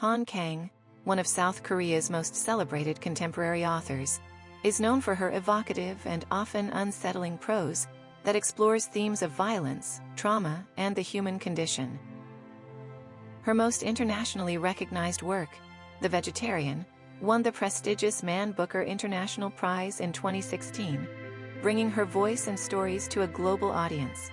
Kang, one of South Korea's most celebrated contemporary authors, is known for her evocative and often unsettling prose that explores themes of violence, trauma, and the human condition. Her most internationally recognized work, The Vegetarian, won the prestigious Man Booker International Prize in 2016, bringing her voice and stories to a global audience.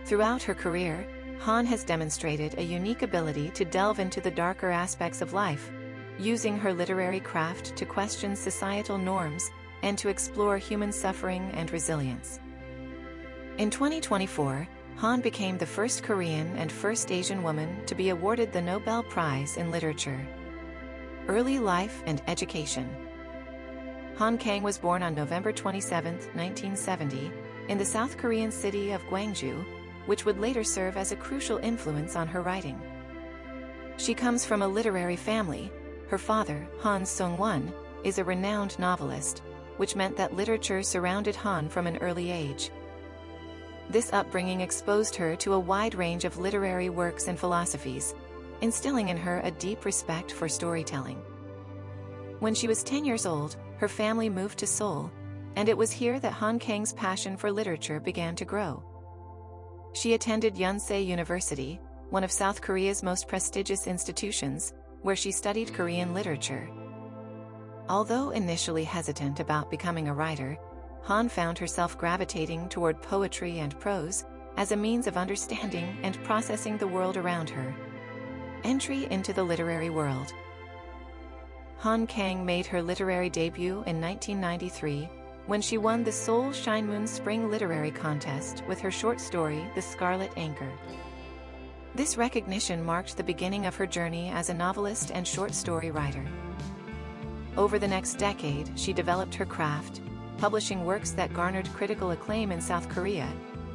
Throughout her career, Han has demonstrated a unique ability to delve into the darker aspects of life, using her literary craft to question societal norms and to explore human suffering and resilience. In 2024, Han became the first Korean and first Asian woman to be awarded the Nobel Prize in Literature. Early life and education. Han Kang was born on November 27, 1970, in the South Korean city of Gwangju, which would later serve as a crucial influence on her writing. She comes from a literary family. Her father, Han Sung-won, is a renowned novelist, which meant that literature surrounded Han from an early age. This upbringing exposed her to a wide range of literary works and philosophies, instilling in her a deep respect for storytelling. When she was 10 years old, her family moved to Seoul, and it was here that Han Kang's passion for literature began to grow. She attended Yonsei University, one of South Korea's most prestigious institutions, where she studied Korean literature. Although initially hesitant about becoming a writer, Han found herself gravitating toward poetry and prose as a means of understanding and processing the world around her. Entry into the literary world. Han Kang made her literary debut in 1993 when she won the Seoul Shinemoon Spring Literary Contest with her short story The Scarlet Anchor. This recognition marked the beginning of her journey as a novelist and short story writer. Over the next decade, she developed her craft, publishing works that garnered critical acclaim in South Korea,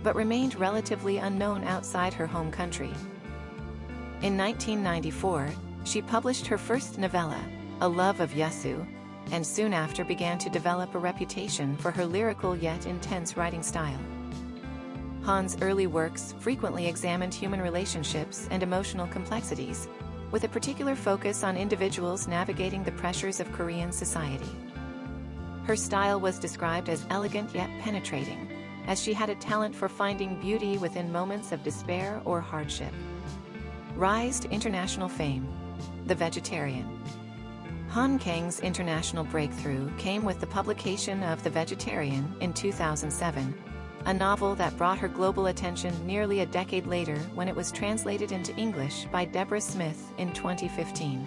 but remained relatively unknown outside her home country. In 1994, she published her first novella, A Love of Yasu, and soon after began to develop a reputation for her lyrical yet intense writing style. Han's early works frequently examined human relationships and emotional complexities, with a particular focus on individuals navigating the pressures of Korean society. Her style was described as elegant yet penetrating, as she had a talent for finding beauty within moments of despair or hardship. Rise to international fame. The Vegetarian. Han Kang's international breakthrough came with the publication of The Vegetarian in 2007, a novel that brought her global attention nearly a decade later when it was translated into English by Deborah Smith in 2015.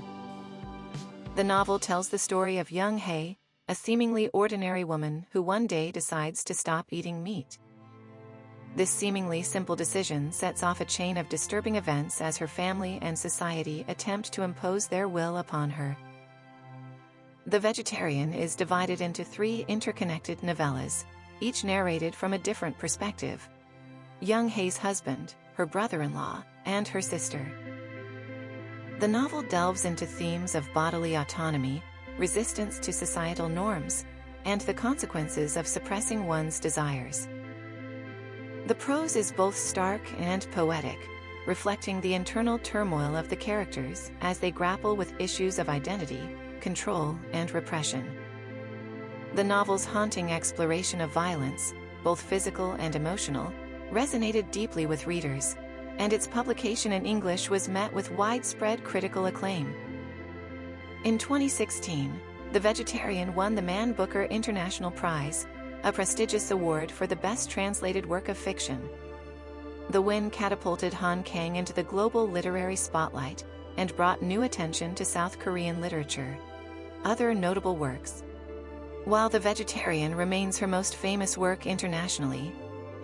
The novel tells the story of young Hae, a seemingly ordinary woman who one day decides to stop eating meat. This seemingly simple decision sets off a chain of disturbing events as her family and society attempt to impose their will upon her. The Vegetarian is divided into 3 interconnected novellas, each narrated from a different perspective: young Hae's husband, her brother-in-law, and her sister. The novel delves into themes of bodily autonomy, resistance to societal norms, and the consequences of suppressing one's desires. The prose is both stark and poetic, reflecting the internal turmoil of the characters as they grapple with issues of identity, control, and repression. The novel's haunting exploration of violence, both physical and emotional, resonated deeply with readers, and its publication in English was met with widespread critical acclaim. In 2016, The Vegetarian won the Man Booker International Prize, a prestigious award for the best translated work of fiction. The win catapulted Han Kang into the global literary spotlight and brought new attention to South Korean literature. Other notable works. While The Vegetarian remains her most famous work internationally,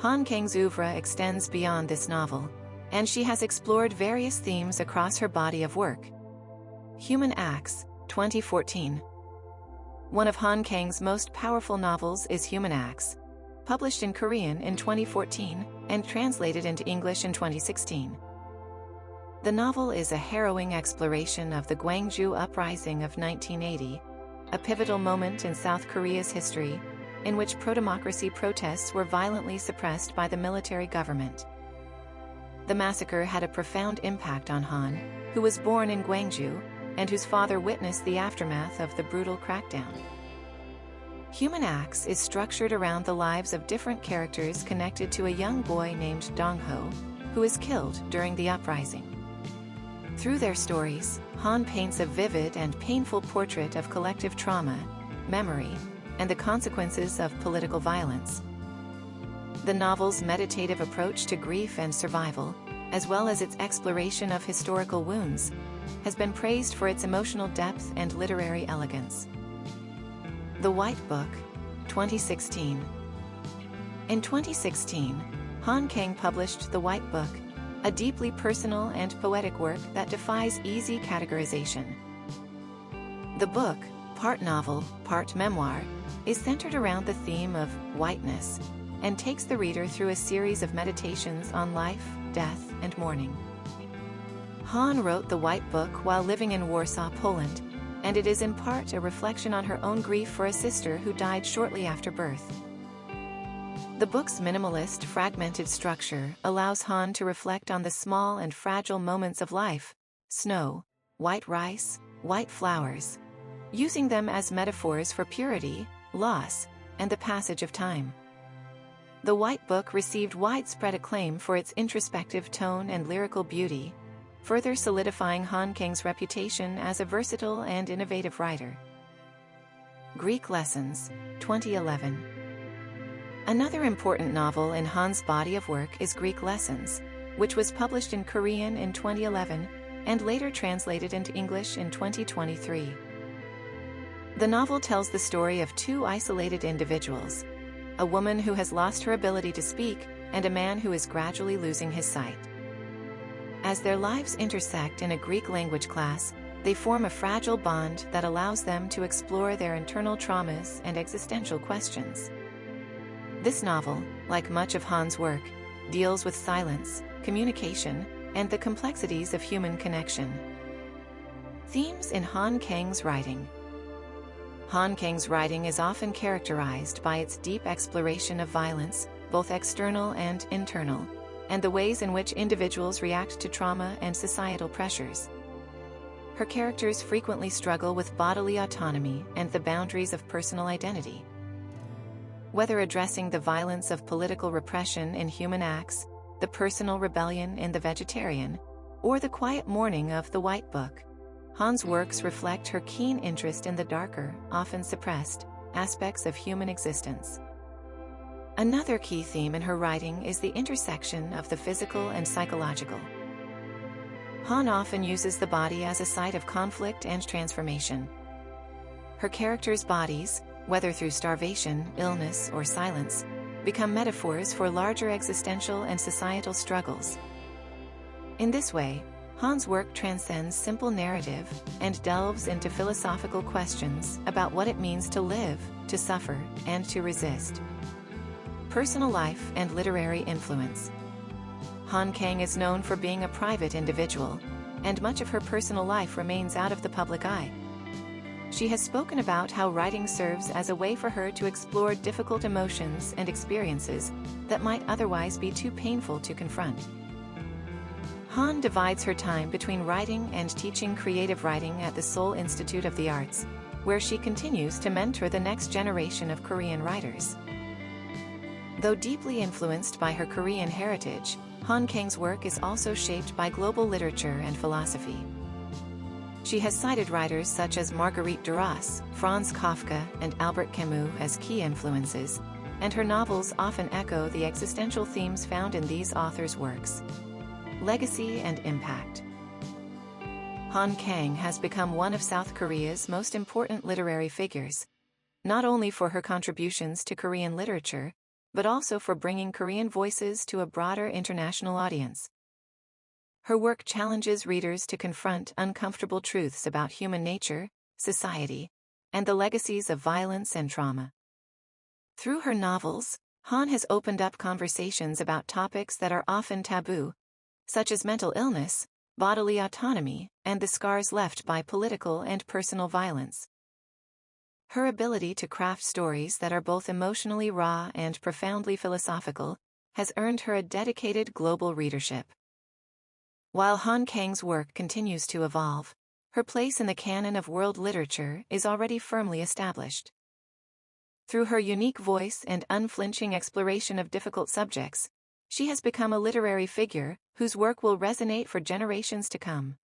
Han Kang's oeuvre extends beyond this novel, and she has explored various themes across her body of work. Human Acts, 2014. One of Han Kang's most powerful novels is Human Acts, published in Korean in 2014 and translated into English in 2016. The novel is a harrowing exploration of the Gwangju Uprising of 1980, a pivotal moment in South Korea's history, in which pro-democracy protests were violently suppressed by the military government. The massacre had a profound impact on Han, who was born in Gwangju and whose father witnessed the aftermath of the brutal crackdown. Human Acts is structured around the lives of different characters connected to a young boy named Dong-ho, who is killed during the uprising. Through their stories, Han paints a vivid and painful portrait of collective trauma, memory, and the consequences of political violence. The novel's meditative approach to grief and survival, as well as its exploration of historical wounds, has been praised for its emotional depth and literary elegance. The White Book, 2016. In 2016, Kang published The White Book, a deeply personal and poetic work that defies easy categorization. The book, part novel, part memoir, is centered around the theme of whiteness and takes the reader through a series of meditations on life, death, and mourning. Han wrote The White Book while living in Warsaw, Poland, and it is in part a reflection on her own grief for a sister who died shortly after birth. The book's minimalist, fragmented structure allows Han to reflect on the small and fragile moments of life: snow, white rice, white flowers, using them as metaphors for purity, loss, and the passage of time. The White Book received widespread acclaim for its introspective tone and lyrical beauty, further solidifying Han Kang's reputation as a versatile and innovative writer. Greek Lessons, 2011. Another important novel in Han's body of work is Greek Lessons, which was published in Korean in 2011 and later translated into English in 2023. The novel tells the story of two isolated individuals: a woman who has lost her ability to speak and a man who is gradually losing his sight. As their lives intersect in a Greek language class, they form a fragile bond that allows them to explore their internal traumas and existential questions. This novel, like much of Han's work, deals with silence, communication, and the complexities of human connection. Themes in Han Kang's writing. Han Kang's writing is often characterized by its deep exploration of violence, both external and internal, and the ways in which individuals react to trauma and societal pressures. Her characters frequently struggle with bodily autonomy and the boundaries of personal identity. Whether addressing the violence of political repression in Human Acts, the personal rebellion in The Vegetarian, or the quiet mourning of The White Book, Han's works reflect her keen interest in the darker, often suppressed, aspects of human existence. Another key theme in her writing is the intersection of the physical and psychological. Han often uses the body as a site of conflict and transformation. Her characters' bodies, whether through starvation, illness, or silence, become metaphors for larger existential and societal struggles. In this way, Han's work transcends simple narrative and delves into philosophical questions about what it means to live, to suffer, and to resist. Personal life and literary influence. Han Kang is known for being a private individual, and much of her personal life remains out of the public eye. She has spoken about how writing serves as a way for her to explore difficult emotions and experiences that might otherwise be too painful to confront. Han divides her time between writing and teaching creative writing at the Seoul Institute of the Arts, where she continues to mentor the next generation of Korean writers. Though deeply influenced by her Korean heritage, Han Kang's work is also shaped by global literature and philosophy. She has cited writers such as Marguerite Duras, Franz Kafka, and Albert Camus as key influences, and her novels often echo the existential themes found in these authors' works. Legacy and impact. Han Kang has become one of South Korea's most important literary figures, not only for her contributions to Korean literature, but also for bringing Korean voices to a broader international audience. Her work challenges readers to confront uncomfortable truths about human nature, society, and the legacies of violence and trauma. Through her novels, Han has opened up conversations about topics that are often taboo, such as mental illness, bodily autonomy, and the scars left by political and personal violence. Her ability to craft stories that are both emotionally raw and profoundly philosophical has earned her a dedicated global readership. While Han Kang's work continues to evolve, her place in the canon of world literature is already firmly established. Through her unique voice and unflinching exploration of difficult subjects, she has become a literary figure whose work will resonate for generations to come.